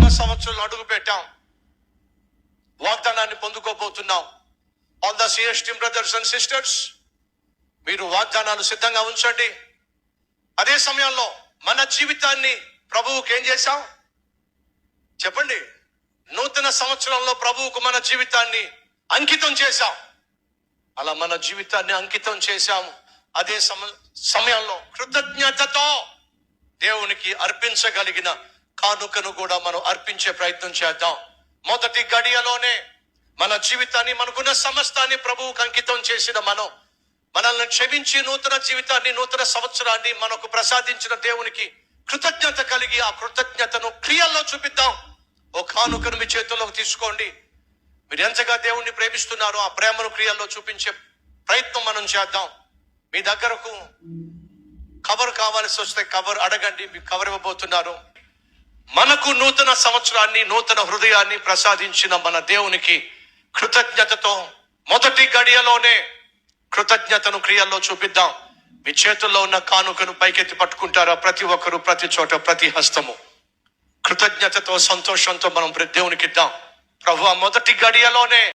సంవత్సరంలో అడుగు పెట్టాం. వాగ్దానాన్ని పొందుకోబోతున్నాం. All the CS team brothers and sisters, మీరు వాగ్దానాలు సిద్ధంగా ఉంచండి. అదే సమయంలో మన జీవితాన్ని ప్రభువుకి ఏం చేశాం చెప్పండి. నూతన సంవత్సరంలో ప్రభువుకు మన జీవితాన్ని అంకితం చేశాం. అలా మన జీవితాన్ని అంకితం చేశాం. అదే సమయంలో కృతజ్ఞతతో దేవునికి అర్పించగలిగిన కానుకను కూడా మనం అర్పించే ప్రయత్నం చేద్దాం. మొదటి గడియలోనే మన జీవితాన్ని, మనకున్న సమస్తాన్ని ప్రభువుకు అంకితం చేసిన మనల్ని క్షమించి నూతన జీవితాన్ని, నూతన సంవత్సరాన్ని మనకు ప్రసాదించిన దేవునికి కృతజ్ఞత కలిగి ఆ కృతజ్ఞతను క్రియల్లో చూపిద్దాం. ఓ కానుకను మీ చేతుల్లోకి తీసుకోండి. మీరు ఎంతగా దేవుణ్ణి ప్రేమిస్తున్నారో ఆ ప్రేమను క్రియల్లో చూపించే ప్రయత్నం మనం చేద్దాం. మీ దగ్గరకు కవర్ కావాల్సి వస్తే కవర్ అడగండి, మీకు కవర్ ఇవ్వబోతున్నారు. మనకు నూతన సంవత్సరాన్ని, నూతన హృదయాన్ని ప్రసాదించిన మన దేవునికి కృతజ్ఞతతో మొదటి గడియలోనే కృతజ్ఞతను క్రియల్లో చూపిద్దాం. మీ చేతుల్లో ఉన్న కానుకను పైకెత్తి పట్టుకుంటారా? ప్రతి ఒక్కరు, ప్రతి చోట, ప్రతి హస్తము కృతజ్ఞతతో, సంతోషంతో మనం దేవునికి ఇద్దాం. ప్రభువా, మొదటి గడియలోనే